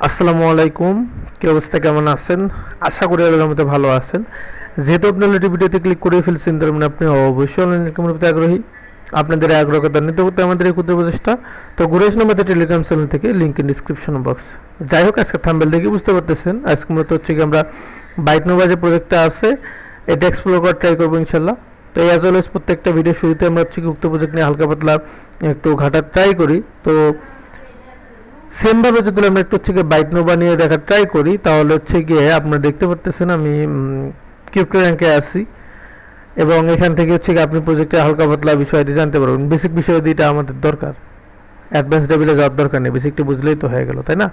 আসসালামু আলাইকুম। কি অবস্থা, কেমন আছেন? আশা করি আল্লাহর মধ্যে ভালো আছেন। যেহেতু আপনি অলরেডি ভিডিওতে ক্লিক করে ফেলছেন, তার মানে আপনি অবশ্যই অনলাইন ইনকামের প্রতি আগ্রহী। আপনাদের এই আগ্রহকে ত্বরান্বিত করতে আমাদের এই ক্ষুদ্র প্রচেষ্টা। তো গুরেশ নামের টেলিগ্রাম চ্যানেল থেকে লিঙ্ক ইন ডিসক্রিপশন বক্স। যাই হোক, আজকে থাম্বনেল দেখে বুঝতে পারতেছেন আজকে মূলত হচ্ছে কি আমরা বাইট নোভা যে প্রজেক্টটা আছে এটা এক্সপ্লোর করার ট্রাই করবো ইনশাল্লাহ। তো অ্যাজ ওয়েল এজ প্রত্যেকটা ভিডিও শুরুতে আমরা হচ্ছে কি উক্ত প্রজেক্ট নিয়ে হালকা পাতলা একটু ঘাটার ট্রাই করি। তো সেমভাবে যদি আমরা একটু হচ্ছে গিয়ে বাইট নোভা নিয়ে দেখার ট্রাই করি, তাহলে হচ্ছে গিয়ে আপনারা দেখতে পারতেছেন আমি ক্রিপ্টো র্যাঙ্কে আছি, এবং এখান থেকে হচ্ছে গিয়ে আপনি প্রজেক্টে হালকা পাতলা বিষয়টি জানতে পারবেন। বেসিক বিষয়টিটা আমাদের দরকার, অ্যাডভান্স লেভেলে যাওয়ার দরকার নেই, বেসিকটা বুঝলেই তো হয়ে গেল, তাই না?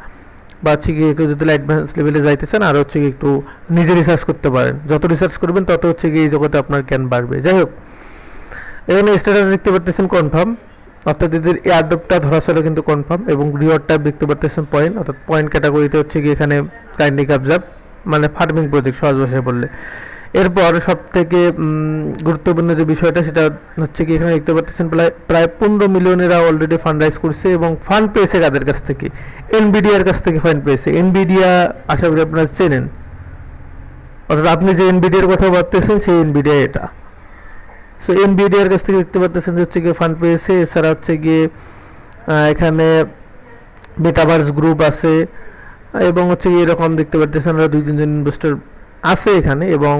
বা হচ্ছে গিয়ে একটু যদি অ্যাডভান্স লেভেলে যাইতে চান, আর হচ্ছে গিয়ে একটু নিজে রিসার্চ করতে পারেন। যত রিসার্চ করবেন তত হচ্ছে গিয়ে এই জগতে আপনার জ্ঞান বাড়বে। যাই হোক, এখানে স্ট্যাটাস দেখতে পারতেছেন কনফার্ম, অর্থাৎ এদের এয়ারড্রপটা ধরা ছিল কিন্তু কনফার্ম, এবং রিওয়ার্ডটা দেখতে পারতেছেন পয়েন্ট, অর্থাৎ পয়েন্ট ক্যাটাগরিতে হচ্ছে কি এখানে কাইন্ডলি অবজার্ভ, মানে ফার্মিং প্রজেক্ট সহজ ভাষায় বললে। এরপর সব থেকে গুরুত্বপূর্ণ যে বিষয়টা সেটা হচ্ছে কি এখানে দেখতে পাচ্ছেন প্রায় প্রায় 15 মিলিয়নেরা অলরেডি ফান্ড রাইজ করছে, এবং ফান্ড পেয়েছে কাদের কাছ থেকে? এনবিডিআর কাছ থেকে ফান্ড পেয়েছে। এনবিডিয়া আশা করি আপনারা চেনেন, অর্থাৎ আপনি যে এনবিডিআর কথা বলতেছেন সেই এনবিডিআ এটা। সো এনবিডিআর কাছ থেকে দেখতে পাচ্ছেন যে হচ্ছে গিয়ে ফান্ড পেয়েছে। এছাড়া হচ্ছে গিয়ে এখানে মেটাভার্স গ্রুপ আছে, এবং হচ্ছে গিয়ে এরকম দেখতে পাচ্ছেন আমরা 2-3 জন ইনভেস্টর আছে এখানে। এবং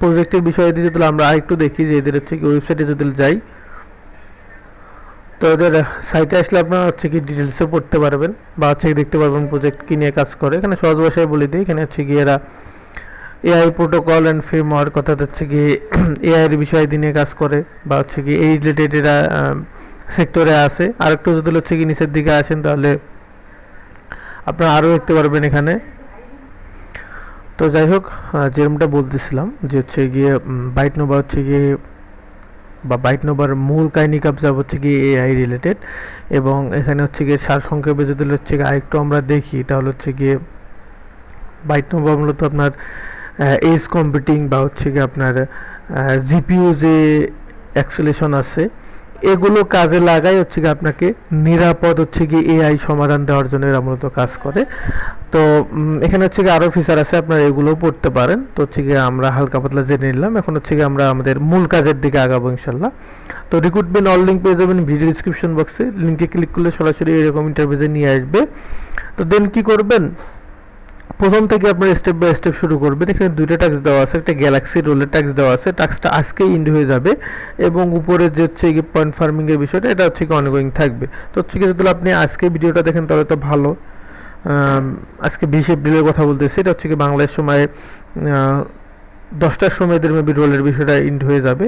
প্রজেক্টের বিষয়ে যদি আমরা আরেকটু দেখি যে এদের হচ্ছে কি ওয়েবসাইটে যদি যাই, তো ওদের সাইটে আসলে আপনারা হচ্ছে কি ডিটেলসে পড়তে পারবেন, বা হচ্ছে দেখতে পারবেন প্রজেক্ট কি নিয়ে কাজ করে। এখানে সহজ ভাষায় বলে দিই, এখানে হচ্ছে গিয়ে এরা এআই প্রোটোকল অ্যান্ড ফ্রেমওয়ার্ক, অর্থাৎ হচ্ছে কি এআই এর বিষয় নিয়ে কাজ করে, বা হচ্ছে কি এই রিলেটেড এরা সেক্টরে আছে। আর একটু যদি হচ্ছে কি নিচের দিকে আসেন, তাহলে আপনারা আরও দেখতে পারবেন এখানে। তো যাই হোক, যেরকমটা বলতেছিলাম যে হচ্ছে গিয়ে বাইট নোভা হচ্ছে গিয়ে, বা বাইট নোভার মূল কাহিনী কাবজাব হচ্ছে গিয়ে এআই রিলেটেড। এবং এখানে হচ্ছে গিয়ে সারসংক্ষেপে যদি হচ্ছে গিয়ে আরেকটু আমরা দেখি, তাহলে হচ্ছে গিয়ে বাইট নোভা মূলত আপনার এজ কম্পিউটিং, বা হচ্ছে গিয়ে আপনার জিপিইউ যে অ্যাক্সেলেশন আছে, এগুলো কাজে লাগাই হচ্ছে গিয়ে আপনাকে নিরাপদ হচ্ছে গিয়ে এআই সমাধান দেওয়ার জন্য এরা মূলত কাজ করে। তো এখানে হচ্ছে গিয়ে আরও ফিচার আছে, আপনারা এগুলোও পড়তে পারেন। তো হচ্ছে গিয়ে আমরা হালকা পাতলা জেনে নিলাম, এখন হচ্ছে গিয়ে আমরা আমাদের মূল কাজের দিকে আগাবো ইনশাল্লাহ। তো রিক্রুটমেন্ট অল লিঙ্ক পেয়ে যাবেন ভিডিও ডিসক্রিপশন বক্সে, লিঙ্কে ক্লিক করলে সরাসরি এরকম ইন্টারভিউতে নিয়ে আসবে। তো দেন কি করবেন, প্রথম থেকে আপনার স্টেপ বাই স্টেপ শুরু করবেন। এখানে দুইটা টাস্ক দেওয়া আছে, একটা গ্যালাক্সি রোলের টাস্ক দেওয়া আছে, টাস্কটা আজকেই ইন্ড হয়ে যাবে, এবং উপরে যে হচ্ছে কি পয়েন্ট ফার্মিং এর বিষয়টা, এটা হচ্ছে কি অনগোয়িং থাকবে। তো হচ্ছে কি যদি আপনি আজকে ভিডিওটা দেখেন তাহলে তো ভালো। আজকে 20 এপ্রিলের কথা বলতেছি, এটা হচ্ছে কি বাংলাদেশ সময়ে 10টার সময় এদের মেবি রোলের বিষয়টা ইন্ড হয়ে যাবে।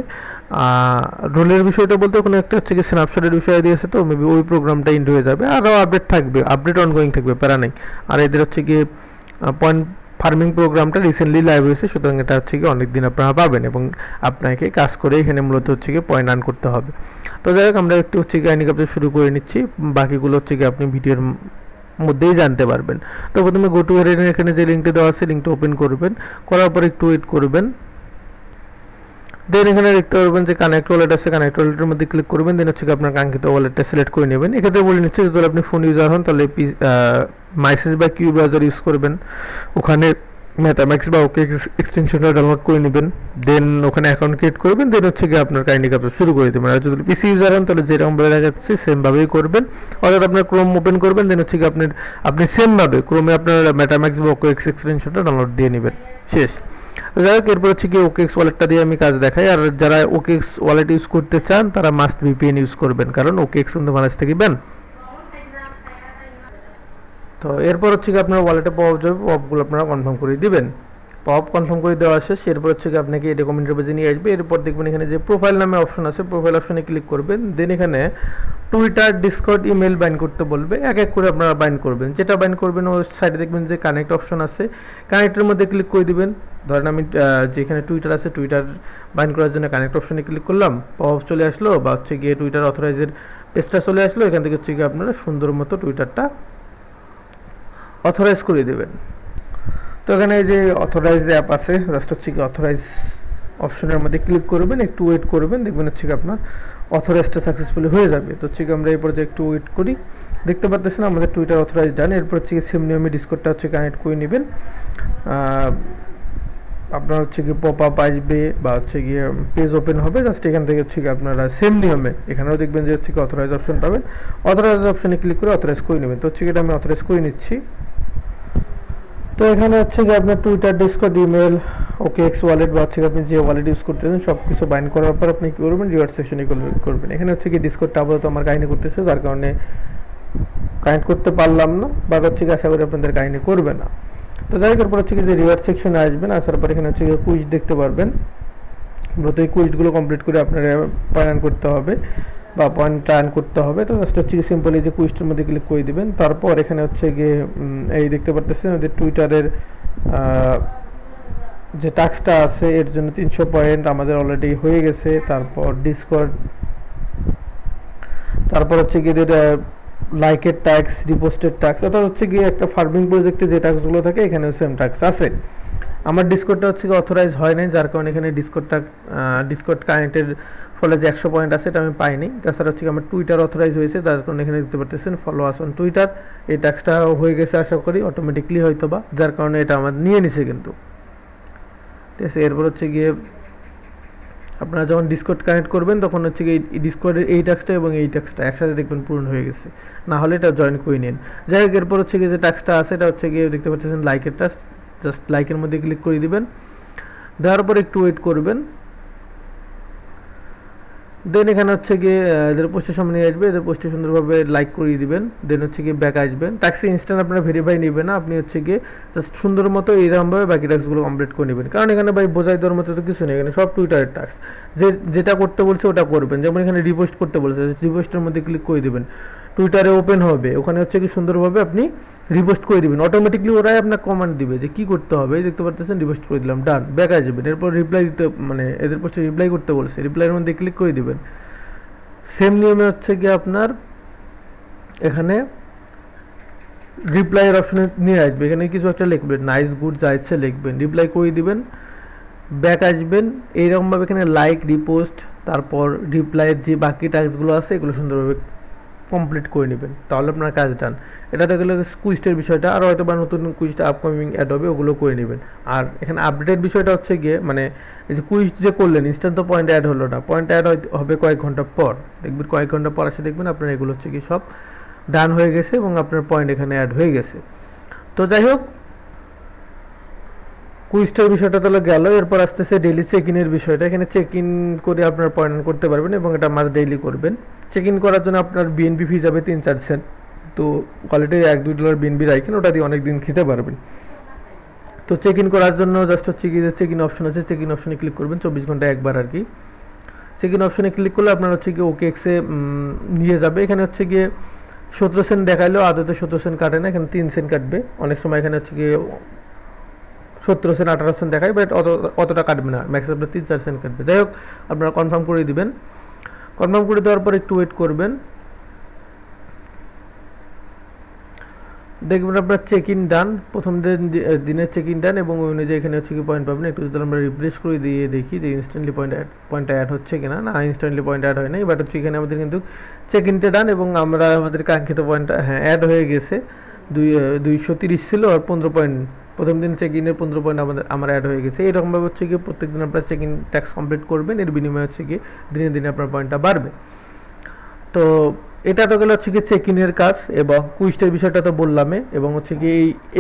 রোলের বিষয়টা বলতে কোনো একটা হচ্ছে কি স্ন্যাপশটের বিষয় দিয়েছে, তো মেবি ওই প্রোগ্রামটা ইন্ড হয়ে যাবে। আরও আপডেট থাকবে, আপডেট অনগোয়িং থাকবে, প্যারা নেই। আর এদের হচ্ছে কি পয়েন্ট ফার্মিং প্রোগ্রামটা রিসেন্টলি লাইভ হয়েছে, সুতরাং এটা হচ্ছে কি অনেক দিন আপনারা পাবেন, এবং আপনাকে কাজ করে এখানে মূলত হচ্ছে কি পয়েন্ট আর্ন করতে হবে। তো যাই হোক, আমরা একটু হচ্ছে কি আইনি কাপড় শুরু করে নিচ্ছি, বাকিগুলো হচ্ছে কি আপনি ভিডিওর মধ্যেই জানতে পারবেন। তো প্রথমে গো টু এর এখানে যে লিঙ্কটা দেওয়া আছে, লিঙ্কটা ওপেন করবেন, করার পর একটু ওয়েট করবেন। দেন এখানে দেখতে পারবেন যে কানেক্ট ওয়ালেট আছে, কানেক্ট ওয়ালেটের মধ্যে ক্লিক করবেন। দেন হচ্ছে আপনার কাঙ্ক্ষিত ওয়ালেটটা সিলেক্ট করে নেবেন। এক্ষেত্রে বলে নিচ্ছে যদি আপনি ফোন ইউজার হন, তাহলে মাইসেস বা কিউ ব্রাউজার ইউজ করবেন, ওখানে মেটাম্যাক্স বা ওকে এক্সটেনশনটা ডাউনলোড করে নেবেন। দেন ওখানে অ্যাকাউন্ট ক্রিয়েট করবেন। দেন হচ্ছে গিয়ে আপনার কাইন্ডলি কাজ শুরু করে দেবেন। আর যদি পিসি ইউজার হন, তাহলে যেরকম বলে দেখাচ্ছে সেমভাবেই করবেন, অর্থাৎ আপনার ক্রোম ওপেন করবেন। দেন হচ্ছে গিয়ে আপনি সেমভাবে ক্রোমে আপনার মেটাম্যাক্স বা ওকে এক্সটেনশনটা ডাউনলোড দিয়ে নেবেন, শেষ। যাই হোক, এরপর হচ্ছে কি ওকেএক্স ওয়ালেটটা দিয়ে আমি কাজ দেখাই। আর যারা ওকেএক্স ওয়ালেট ইউজ করতে চান তারা মাস্ট ভিপিএন ইউজ করবেন, কারণ ওকেএক্স কিন্তু বাংলাদেশ থেকে ব্যান। তো এরপর হচ্ছে কি আপনার ওয়ালেটে পপ যাবে, পপগুলো আপনারা কনফার্ম করে দিবেন। পপ কনফার্ম করে দেওয়া শেষ। এরপর হচ্ছে কি আপনাকে এরকম ইন্টারভিউ নিয়ে আসবে। এরপর দেখবেন এখানে যে প্রোফাইল নামে অপশন আছে, প্রোফাইল অপশনে ক্লিক করবেন। দেন এখানে টুইটার, ডিসকর্ড, ইমেল বাইন্ড করতে বলবে, এক এক করে আপনারা বাইন্ড করবেন। যেটা বাইন্ড করবেন ওই সাইডে দেখবেন যে কানেক্ট অপশন আছে, কানেক্টের মধ্যে ক্লিক করে দিবেন। ধরেন আমি যেখানে টুইটার আছে, টুইটার বাইন্ড করার জন্য কানেক্ট অপশনে ক্লিক করলাম, পপ চলে আসলো, বা হচ্ছে গিয়ে টুইটার অথরাইজের পেজটা চলে আসলো। এখান থেকে হচ্ছে গিয়ে আপনারা সুন্দর মতো টুইটারটা অথরাইজ করে দেবেন। তো এখানে এই যে অথরাইজ অ্যাপ আছে, জাস্ট হচ্ছে কি অথরাইজ অপশনের মধ্যে ক্লিক করবেন, একটু ওয়েট করবেন, দেখবেন হচ্ছে কি আপনার অথরাইজটা সাকসেসফুলি হয়ে যাবে। তো হচ্ছে কি আমরা এই পর্যায়ে একটু ওয়েট করি। দেখতে পাচ্ছেন আমাদের টুইটার অথরাইজ ডান। এরপর হচ্ছে সেম নিয়মে ডিসকর্ডটা হচ্ছে কানেক্ট করে নেবেন। আপনার হচ্ছে গিয়ে পপ আপ আসবে বা হচ্ছে গিয়ে পেজ ওপেন হবে, জাস্ট এখান থেকে হচ্ছে গিয়ে আপনারা সেম নিয়মে এখানেও দেখবেন যে হচ্ছে কি অথরাইজ অপশন পাবেন, অথরাইজ অপশনে ক্লিক করে অথরাইজ করে নেবেন। তো হচ্ছে এটা আমি অথরাইজ করে নিচ্ছি। তো এখানে হচ্ছে গিয়ে আপনার Twitter, Discord, email, OKX wallet বা হচ্ছে আপনি যে ওয়ালেট ইউজ করতেছেন সব কিছু বাইন্ড করার পর আপনি কী করবেন, রিওয়ার্ড সেকশনে করবেন। এখানে হচ্ছে কি ডিসকর্ডটা আপাতত আমার কাহিনী করতেছে, যার কারণে কানেক্ট করতে পারলাম না, বা হচ্ছে কি আশা করি আপনাদের কাহিনী করবে না। তো যাই হোক, হচ্ছে কি যে রিওয়ার্ড সেকশনে আসবেন, আসার পর এখানে হচ্ছে কুইজ দেখতে পারবেন। মূলত এই কুইজগুলো কমপ্লিট করে আপনারা পয়েন্ট করতে হবে বা পয়েন্ট টার্ন করতে হবে। তো জাস্ট হচ্ছে কি সিম্পলি যে কুইজটার মধ্যে ক্লিক করে দিবেন। তারপর এখানে হচ্ছে গিয়ে এই দেখতে পারতেছেন আমাদের টুইটারের যে টাস্কটা আছে এর জন্য 300 পয়েন্ট আমাদের অলরেডি হয়ে গেছে। তারপর ডিসকর্ড, তারপর হচ্ছে গিয়ে লাইকের ট্যাক্স, রিপোস্টের ট্যাক্স, অর্থাৎ হচ্ছে গিয়ে একটা ফার্মিং প্রজেক্টে যে ট্যাক্সগুলো থাকে এখানেও সেম ট্যাক্স আছে। আমার ডিসকর্ডটা হচ্ছে গিয়ে অথরাইজ হয় নাই, যার কারণে এখানে ডিসকর্ড কানেক্টের ফলে যে 100 পয়েন্ট আছে এটা আমি পাইনি। তাছাড়া হচ্ছে আমার টুইটার অথরাইজ হয়েছে, যার কারণে এখানে দেখতে পাচ্ছেন ফলো আস অন টুইটার, এই ট্যাক্সটা হয়ে গেছে আশা করি অটোমেটিকলি হয়তো বা, যার কারণে এটা আমার নিয়ে নিছে কিন্তু। ঠিক আছে, এরপর হচ্ছে গিয়ে আপনারা যখন ডিসকর্ড কানেক্ট করবেন তখন হচ্ছে গিয়ে ডিসকর্ডের এই ট্যাক্সটা এবং এই ট্যাক্সটা একসাথে দেখবেন পূরণ হয়ে গেছে, না হলে এটা জয়েন করে নিন। যাই হোক, এরপর হচ্ছে গিয়ে যে ট্যাক্সটা আছে এটা হচ্ছে গিয়ে দেখতে পাচ্ছেন লাইকের ট্যাক্স, জাস্ট লাইকের মধ্যে ক্লিক করে দিবেন। দেওয়ার পর একটু ওয়েট করবেন। দেন এখানে হচ্ছে গিয়ে এদের পোস্টের সামনে নিয়ে আসবে, এদের পোস্টে সুন্দরভাবে লাইক করিয়ে দিবেন। দেন হচ্ছে গিয়ে ব্যাক আসবেন। ট্যাক্সি ইনস্ট্যান্ট আপনারা ভেরিফাই নেবেন না, আপনি হচ্ছে গিয়ে জাস্ট সুন্দর মতো এইরকমভাবে বাকি ট্যাক্সগুলো কমপ্লিট করে নেবেন। কারণ এখানে ভাই বোঝাই দেওয়ার মতো তো কিছু নেই, এখানে সব টুইটারের ট্যাক্স, যেটা করতে বলছে ওটা করবেন। যেমন এখানে রিপোস্ট করতে বলছে, রিপোস্টের মধ্যে ক্লিক করে দেবেন, টুইটারে ওপেন হবে, ওখানে হচ্ছে কি সুন্দরভাবে আপনি রিপোস্ট করে দিবেন। অটোমেটিকলি ওরাই আপনার কমান্ড দিবে যে কী করতে হবে, দেখতে পাচ্ছেন রিপোস্ট করে দিলাম, ডান, ব্যাক আসবেন। এরপর রিপ্লাই দিতে, মানে এদের পোস্টে রিপ্লাই করতে বলছে, রিপ্লাইয়ের মধ্যে ক্লিক করে দিবেন। সেম নিয়মে হচ্ছে গিয়ে আপনার এখানে রিপ্লাইয়ের অপশনে নিয়ে আসবে, এখানে কিছু একটা লিখবেন, নাইস, গুড, যা ইচ্ছে লিখবেন, রিপ্লাই করে দিবেন, ব্যাক আসবেন। এইরকমভাবে এখানে লাইক, রিপোস্ট, তারপর রিপ্লাইয়ের যে বাকি টাস্কগুলো আছে এগুলো সুন্দরভাবে কমপ্লিট করে নেবেন, তাহলে আপনার কাজ ডান। এটা তো গেলে কুইজটের বিষয়টা, আর হয়তো বা নতুন কুইজটা আপকামিং অ্যাড হবে, ওগুলো করে নেবেন। আর এখানে আপডেটের বিষয়টা হচ্ছে গিয়ে, মানে এই যে কুইজ যে করলেন ইনস্ট্যান্ট তো পয়েন্ট অ্যাড হলো না, পয়েন্ট অ্যাড হবে কয়েক ঘন্টা পর, দেখবেন কয়েক ঘন্টা পর আসে দেখবেন আপনার এগুলো হচ্ছে কি সব ডান হয়ে গেছে এবং আপনার পয়েন্ট এখানে অ্যাড হয়ে গেছে। তো যাই হোক, কুইজটার বিষয়টা তাহলে গেল। এরপর আসতেছে ডেইলি চেক ইনের বিষয়টা। এখানে চেক ইন করে আপনার পয়েন্ট করতে পারবেন এবং এটা মাস্ট ডেইলি করবেন। চেক ইন করার জন্য আপনার বিএনপি ফি যাবে 3-4 সেন্ট। তো কোয়ালিটি $1-2 বিএনপি রাখেন, ওটা দিয়ে অনেক দিন খেতে পারবেন। তো চেক ইন করার জন্য জাস্ট হচ্ছে কি যে চেক ইন অপশন আছে, চেক ইন অপশনে ক্লিক করবেন, 24 ঘন্টায় একবার আর কি। চেক ইন অপশনে ক্লিক করলে আপনার হচ্ছে গিয়ে OKXে নিয়ে যাবে। এখানে হচ্ছে গিয়ে 17 সেন্ট দেখাইলেও আদতে 17 সেন্ট কাটে না, এখানে 3 সেন্ট কাটবে। অনেক সময় এখানে হচ্ছে গিয়ে 17 সেন্ট 18 সেন্ট দেখায়, বাট অতটা কাটবে না, ম্যাক্সিমাম 3-4 সেন্ট কাটবে। যাই হোক, আপনারা কনফার্ম করে দিবেন। কনফার্ম করে দেওয়ার পর একটু ওয়েট করবেন, দেখবেন আপনার চেক ইন ডান, প্রথম দিনের চেক ইন ডান, এবং ওই অনুযায়ী এখানে হচ্ছে কি পয়েন্ট পাবেন। একটু যদি আমরা রিফ্রেশ করে দিয়ে দেখি যে ইনস্ট্যান্টলি পয়েন্ট অ্যাড হচ্ছে কিনা, না ইনস্ট্যান্টলি পয়েন্ট অ্যাড হয় নাই, বাট হচ্ছে এখানে আমাদের কিন্তু চেক ইনটা ডান এবং আমরা আমাদের কাঙ্ক্ষিত পয়েন্ট হ্যাঁ অ্যাড হয়ে গেছে। 230 ছিল আর 15 পয়েন্ট, প্রথম দিন চেক ইনের 15 পয়েন্ট আমার অ্যাড হয়ে গেছে। এরকমভাবে হচ্ছে গিয়ে প্রত্যেকদিন আপনার চেক ইন ট্যাক্স কমপ্লিট করবেন, এর বিনিময়ে হচ্ছে গিয়ে দিনে দিনে আপনার পয়েন্টটা বাড়বে। তো এটা তো গেলে হচ্ছে কি চেক ইনের কাজ, এবং কুইজটের বিষয়টা তো বললামই, এবং হচ্ছে কি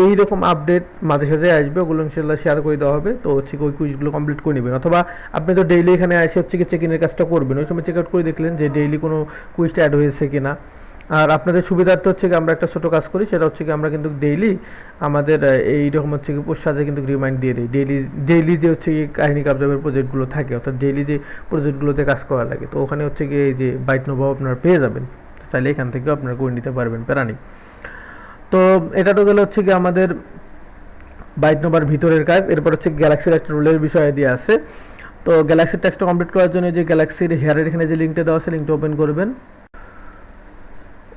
এইরকম আপডেট মাঝে সাঝে আসবে, ওগুলো ইনশাল্লাহ শেয়ার করে দেওয়া হবে। তো হচ্ছে কি ওই কুইজগুলো কমপ্লিট করে নেবেন, অথবা আপনি তো ডেইলি এখানে এসে হচ্ছে কি চেক ইনের কাজটা করবেন, ওই সময় চেক আউট করে দেখলেন যে ডেইলি কোনো কুইজটা অ্যাড হয়েছে কিনা। আর আপনাদের সুবিধার্থে হচ্ছে কি আমরা একটা ছোটো কাজ করি, সেটা হচ্ছে কি আমরা কিন্তু ডেইলি আমাদের এইরকম হচ্ছে কি পোস্ট সাজে কিন্তু রিমাইন্ড দিয়ে দিই, ডেইলি যে হচ্ছে কি কাহিনী কাবজাবের প্রজেক্টগুলো থাকে, অর্থাৎ ডেইলি যে প্রজেক্টগুলোতে কাজ করা লাগে, তো ওখানে হচ্ছে কি এই যে বাইট নোভা আপনারা পেয়ে যাবেন, চাইলে এখান থেকেও আপনারা করে নিতে পারবেন, প্যারানি। তো এটা তো গেলে হচ্ছে কি আমাদের বাইট নোভার ভিতরের কাজ। এরপর হচ্ছে গ্যালাক্সির একটা রোলের বিষয় দিয়ে আছে। তো গ্যালাক্সির ট্যাক্সটা কমপ্লিট করার জন্য যে গ্যালাক্সির হেয়ারের এখানে যে লিঙ্কটা দেওয়া আছে, লিঙ্কটা ওপেন করবেন।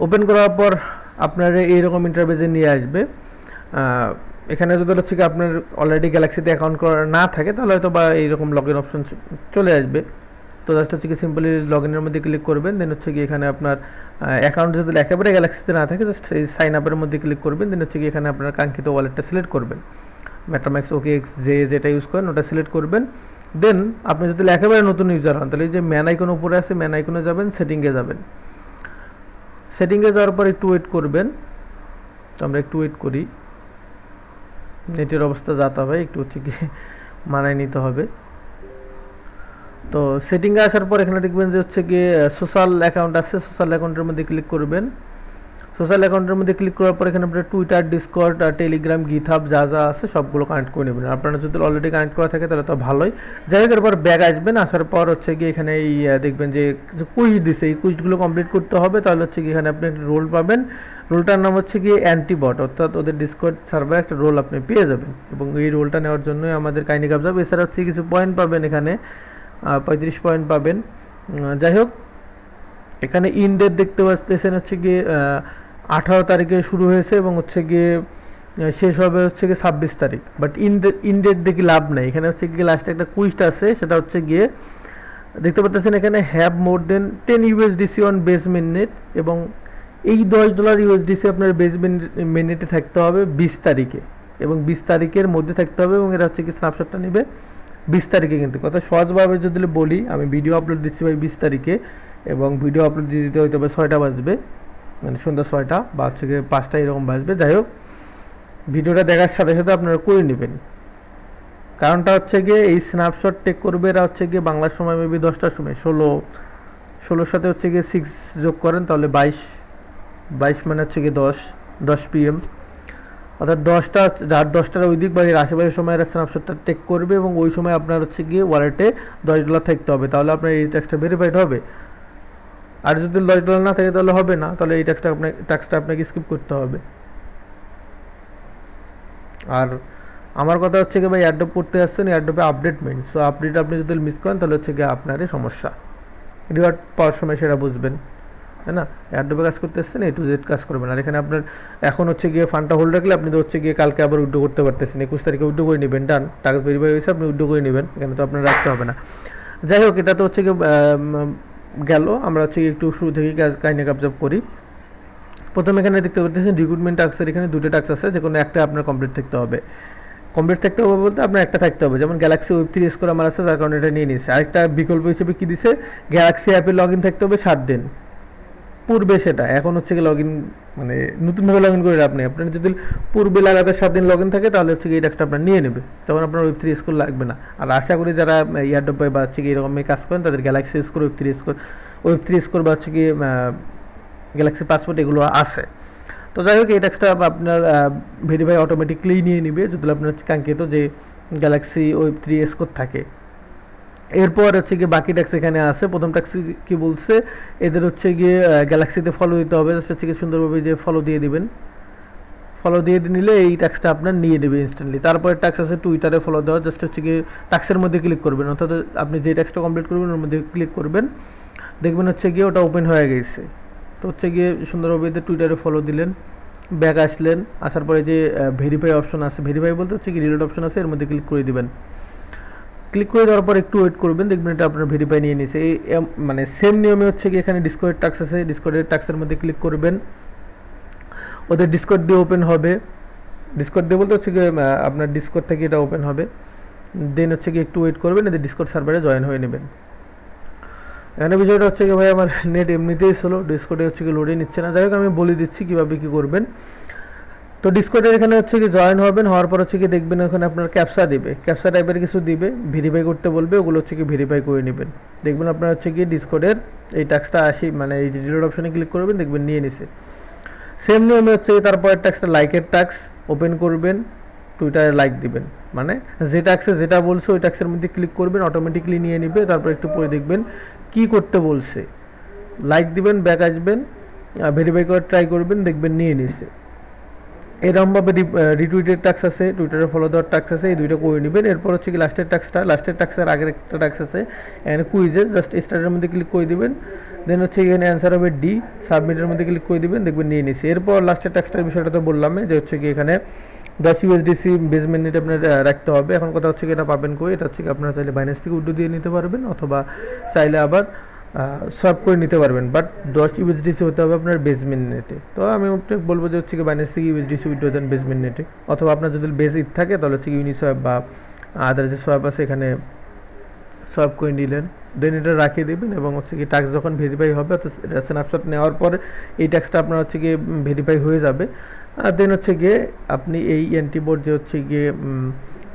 ওপেন করার পর আপনার এইরকম ইন্টারফেসে নিয়ে আসবে। এখানে যদি হচ্ছে কি আপনার অলরেডি গ্যালাক্সিতে অ্যাকাউন্ট করা না থাকে, তাহলে হয়তো বা এইরকম লগ ইন অপশন চলে আসবে। তো জাস্ট হচ্ছে কি সিম্পলি লগ ইনের মধ্যে ক্লিক করবেন, দেন হচ্ছে কি এখানে আপনার অ্যাকাউন্ট যদি একেবারে গ্যালাক্সিতে না থাকে জাস্ট এই সাইন আপের মধ্যে ক্লিক করবেন, দেন হচ্ছে কি এখানে আপনার কাঙ্ক্ষিত ওয়ালেটটা সিলেক্ট করবেন, মেটাম্যাক্স ওকেএক্স যে যেটা ইউজ করেন ওটা সিলেক্ট করবেন। দেন আপনি যদি একেবারে নতুন ইউজার হন তাহলে এই যে ম্যান আইকন উপরে আছে, ম্যান আইকনে যাবেন, সেটিংয়ে যাবেন, সেটিংয়ে যাওয়ার পর একটু ওয়েট করবেন। তো আমরা একটু ওয়েট করি, নেটের অবস্থা যাতে হবে একটু হচ্ছে কি মানায় নিতে হবে। তো সেটিংয়ে আসার পর এখানে দেখবেন যে হচ্ছে গিয়ে সোশ্যাল অ্যাকাউন্ট আছে, সোশ্যাল অ্যাকাউন্টের মধ্যে ক্লিক করবেন। সোশ্যাল অ্যাকাউন্টের মধ্যে ক্লিক করার পর এখানে আপনার টুইটার, ডিসকর্ড, টেলিগ্রাম, গিটহাব যা যা আছে সবগুলো কানেক্ট করে নেবেন। আপনারা যদি অলরেডি কানেক্ট করা থাকে তাহলে তো ভালোই। যাই হোক, এরপর ব্যাক আসবেন, আসার পর হচ্ছে গিয়ে এখানে এই দেখবেন যে কুইজ দিছে, এই কুইজগুলো কমপ্লিট করতে হবে। তাহলে হচ্ছে কি এখানে আপনি একটা রোল পাবেন, রোলটার নাম হচ্ছে গিয়ে অ্যান্টিবট, অর্থাৎ ওদের ডিসকর্ড সার্ভারে একটা রোল আপনি পেয়ে যাবেন এবং এই রোলটা নেওয়ার জন্যই আমাদের কাহিনী কাজ হবে। এছাড়া হচ্ছে কিছু পয়েন্ট পাবেন, এখানে 35 পয়েন্ট পাবেন। যাই হোক, এখানে ইন ডেট দেখতে পাচ্ছেন হচ্ছে গিয়ে 18 তারিখে শুরু হয়েছে এবং হচ্ছে গিয়ে শেষ হবে হচ্ছে গিয়ে 26 তারিখ। বাট ইন ডেট দেখি লাভ নাই, এখানে হচ্ছে গিয়ে লাস্টে একটা কুইজটা আছে, সেটা হচ্ছে গিয়ে দেখতে পাচ্ছেন এখানে have more then 10 USDC on base minute, এবং এই $10 ইউএসডিসি আপনার বেস মিনিটে থাকতে হবে 20 তারিখে, এবং 20 তারিখের মধ্যে থাকতে হবে, এবং এটা হচ্ছে কি স্ন্যাপশটটা নেবে 20 তারিখে। কিন্তু কথা সহজভাবে যদি বলি, আমি ভিডিও আপলোড দিচ্ছি ভাই 20 তারিখে, এবং ভিডিও আপলোড দিয়ে দিতে হয়তো 6টা বাজবে, মানে সন্ধ্যা 6টা বা হচ্ছে গিয়ে 5টা এরকম বাজবে। যাই হোক, ভিডিওটা দেখার সাথে সাথে আপনারা করে নেবেন। কারণটা হচ্ছে গিয়ে এই স্ন্যাপশট টেক করবে এরা হচ্ছে গিয়ে বাংলার সময় মেবি 10টার সময়, 16 সাথে হচ্ছে গিয়ে 6 যোগ করেন তাহলে 22 মানে হচ্ছে গিয়ে 10 PM, অর্থাৎ 10টার ওই দিক বা এর আশেপাশের সময় এরা স্ন্যাপশটটা টেক করবে, এবং ওই সময় আপনার হচ্ছে গিয়ে ওয়ালেটে $10 থাকতে হবে, তাহলে আপনার এই ট্যাক্সটা ভেরিফাইড হবে। আর যদি $10 না থাকে তাহলে হবে না, তাহলে এই ট্যাক্সটা আপনাকে স্কিপ করতে হবে। আর আমার কথা হচ্ছে কি ভাই, এয়ারড্রপ করতে আসছেন, এয়ারড্রপে আপডেট মেন, সো আপডেট আপনি যদি মিস করেন তাহলে হচ্ছে গিয়ে আপনারই সমস্যা, রিওয়ার্ড পাওয়ার সময় সেটা বুঝবেন, তাই না? এয়ারড্রপে কাজ করতে আসছেন, A to Z কাজ করবেন। আর এখানে আপনার এখন হচ্ছে গিয়ে ফান্ডটা হোল্ড রাখলে আপনি তো হচ্ছে গিয়ে কালকে আবার উইথড্র করতে পারতেছেন, 21 তারিখে উইথড্র করে নেবেন, ডান, টাকা ভেরিফাই হয়েছে, আপনি উইথড্র করে নেবেন, এখানে তো আপনার রাখতে হবে না। যাই হোক, এটা তো হচ্ছে গিয়ে গেল। আমরা হচ্ছে একটু শুরু থেকে কাহিনী কাবজাব করি। প্রথমে এখানে দেখতে পাচ্ছেন রিক্রুটমেন্ট টাস্কের এখানে 2টা টাস্ক আছে, যে কোনো একটা আপনার কমপ্লিট থাকতে হবে। কমপ্লিট থাকতে হবে বলতে আপনার একটা থাকতে হবে, যেমন গ্যালাক্সি ওয়েব3 স্কোর আমার আছে, যার কারণে এটা নিয়ে নিয়েছে। আরেকটা বিকল্প হিসেবে কি দিছে, গ্যালাক্সি অ্যাপে লগ ইন থাকতে হবে 7 দিন পূর্বে, সেটা এখন হচ্ছে কি লগ ইন মানে নতুনভাবে লগ ইন করে আপনি যদি পূর্বে লাগাতার 7 দিন লগ ইন থাকে তাহলে হচ্ছে কি এই টাস্কটা আপনার নিয়ে নেবে, তখন আপনার ওয়েব3 স্কোর লাগবে না। আর আশা করি যারা এয়ারড্রপ বা হচ্ছে কি এরকম কাজ করেন তাদের গ্যালাক্সি স্কোর, ওয়েব3 স্কোর বা হচ্ছে কি গ্যালাক্সি পাসপোর্ট এগুলো আছে। তো যাই হোক, এই ট্যাক্সটা আপনার ভেরিফাই অটোমেটিকলি নিয়ে নিবে যদি আপনার কাঙ্ক্ষিত যে গ্যালাক্সি ওয়েব3 স্কোর থাকে। এরপর হচ্ছে গিয়ে বাকি ট্যাক্স এখানে আছে। প্রথম ট্যাক্স কি বলছে, এদের হচ্ছে গিয়ে গ্যালাক্সিতে ফলো দিতে হবে, জাস্ট হচ্ছে গিয়ে সুন্দরভাবে যে ফলো দিয়ে দিবেন, ফলো দিয়ে নিলে এই ট্যাক্সটা আপনার নিয়ে নেবে ইনস্ট্যান্টলি। তারপরে ট্যাক্স আছে টুইটারে ফলো দেওয়া, জাস্ট হচ্ছে গিয়ে ট্যাক্সের মধ্যে ক্লিক করবেন, অর্থাৎ আপনি যে ট্যাক্সটা কমপ্লিট করবেন ওর মধ্যে ক্লিক করবেন, দেখবেন হচ্ছে গিয়ে ওটা ওপেন হয়ে গেছে। তো হচ্ছে গিয়ে সুন্দরভাবে টুইটারে ফলো দিলেন, ব্যাক আসলেন, আসার পরে যে ভেরিফাই অপশন আছে, ভেরিফাই বলতে হচ্ছে কি রিলোড অপশন আছে, এর মধ্যে ক্লিক করে দিবেন। ক্লিক করে দেওয়ার পর একটু ওয়েট করবেন, দেখবেন এটা আপনার ভেরিফাই নিয়ে নিয়েছে। এই মানে সেম নিয়মে হচ্ছে কি এখানে ডিসকর্ডের টাস্ক আছে, ডিসকর্ডের টাস্কের মধ্যে ক্লিক করবেন, ওদের ডিসকর্ড দিয়ে ওপেন হবে। ডিসকর্ড দিয়ে বলতে হচ্ছে কি আপনার ডিসকর্ড থেকে এটা ওপেন হবে, দেন হচ্ছে কি একটু ওয়েট করবেন, এদের ডিসকর্ড সার্ভারে জয়েন হয়ে নেবেন। এখানে বিষয়টা হচ্ছে কি ভাই, আমার নেট এমনিতেই স্লো, ডিসকর্ডে হচ্ছে কি লোডে নিচ্ছে না। যাই হোক, আমি বলে দিচ্ছি কীভাবে কী করবেন। তো ডিসকর্ডের এখানে হচ্ছে কি জয়েন হবেন, হওয়ার পর হচ্ছে কি দেখবেন ওখানে আপনার ক্যাপসা দিবে, ক্যাপসা টাইপের কিছু দিবে, ভেরিফাই করতে বলবে, ওগুলো হচ্ছে কি ভেরিফাই করে নেবেন। দেখবেন আপনার হচ্ছে কি ডিসকর্ডের এই টাস্কটা মানে এই যে রিলোড অপশনে ক্লিক করবেন, দেখবেন নিয়ে নিছে। সেম নিয়মে হচ্ছে তারপরের টাস্কটা লাইকের টাস্ক ওপেন করবেন, টুইটারে লাইক দিবেন, মানে যে টাস্কে যেটা বলছে ওই টাস্কের মধ্যে ক্লিক করবেন, অটোমেটিকলি নিয়ে নিবে। তারপর একটু পরে দেখবেন কি করতে বলছে, লাইক দিবেন, ব্যাক আসবেন, ভেরিফাই করে ট্রাই করবেন, দেখবেন নিয়ে নিছে। এরকমভাবে রিটুইটের টাস্ক আছে, টুইটারে ফলো দেওয়ার টাস্ক আছে, এই দুইটা করে নেবেন। এরপর হচ্ছে কি লাস্টের টাস্কের আগের একটা টাস্ক আছে এখানে কুইজে, জাস্ট স্টার্টের মধ্যে ক্লিক করে দিবেন, দেন হচ্ছে এখানে অ্যান্সার হবে ডি, সাবমিটের মধ্যে ক্লিক করে দিবেন, দেখবেন নিয়ে নিছে। এরপর লাস্টের টাস্কটার বিষয়টা তো বললাম যে হচ্ছে কি এখানে 10 ইউএসডিসি বেস মিনিট আপনার রাখতে হবে। এখন কথা হচ্ছে কি এটা পাবেন কই, এটা হচ্ছে কি আপনারা চাইলে বাইন্যান্স থেকে উইথড্র দিয়ে নিতে পারবেন, অথবা চাইলে আবার সোয়াপ করে নিতে পারবেন, বাট 10 ইউএসডিসি হতে হবে আপনার বেসমেন্ট নেটে। তো আমি আপনাকে বলবো যে হচ্ছে কি বাইন্যান্স থেকে ইউএসডিসি উইথড্র দেন বেসমেন্ট নেটে, অথবা আপনার যদি বেস ইথ থাকে তাহলে হচ্ছে কি ইউনিসোয়াপ বা আদার যে সোয়াপ আছে এখানে সোয়াপ করে নিলেন, দেন এটা রাখিয়ে দেবেন এবং হচ্ছে কি ট্যাক্স যখন ভেরিফাই হবে অর্থাৎ এটা স্ন্যাপশট নেওয়ার পরে এই ট্যাক্সটা আপনার হচ্ছে গিয়ে ভেরিফাই হয়ে যাবে। আর দেন হচ্ছে গিয়ে আপনি এই বোর্ড যে হচ্ছে গিয়ে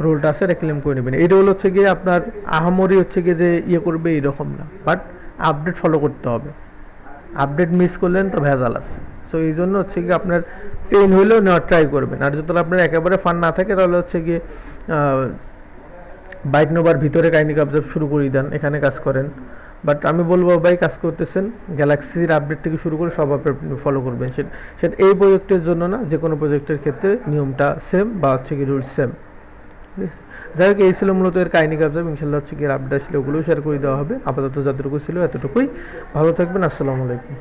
রোলটা আছে এটা ক্লেম করে নেবেন। এই রোল হচ্ছে গিয়ে আপনার আহামরি হচ্ছে গিয়ে যে করবে এইরকম না, বাট আপডেট ফলো করতে হবে। আপডেট মিস করলেন তো ভেজাল আছে। সো এই জন্য হচ্ছে গিয়ে আপনার পেইন হলেও নেওয়ার ট্রাই করবেন। আর যদি আপনার একেবারে ফান্ড না থাকে তাহলে হচ্ছে গিয়ে বাইট নোভার ভিতরে কাহিনি অবজার্ভ শুরু করে দেন, এখানে কাজ করেন। বাট আমি বলবো ভাই কাজ করতেছেন গ্যালাক্সির আপডেট থেকে শুরু করে সব আপডেট ফলো করবেন। সেটা এই প্রজেক্টের জন্য না, যে কোনো প্রজেক্টের ক্ষেত্রে নিয়মটা সেম বা হচ্ছে কি রুল সেম। ঠিক আছে, যাই হোক এই ছিল মূলত এর কাহিনি কাবজাব। ইনশাল্লাহ হচ্ছে কি আপডেট আসলে ওগুলোও শেয়ার করে দেওয়া হবে। আপাতত যতটুকু ছিল এতটুকুই। ভালো থাকবেন, আসসালামু আলাইকুম।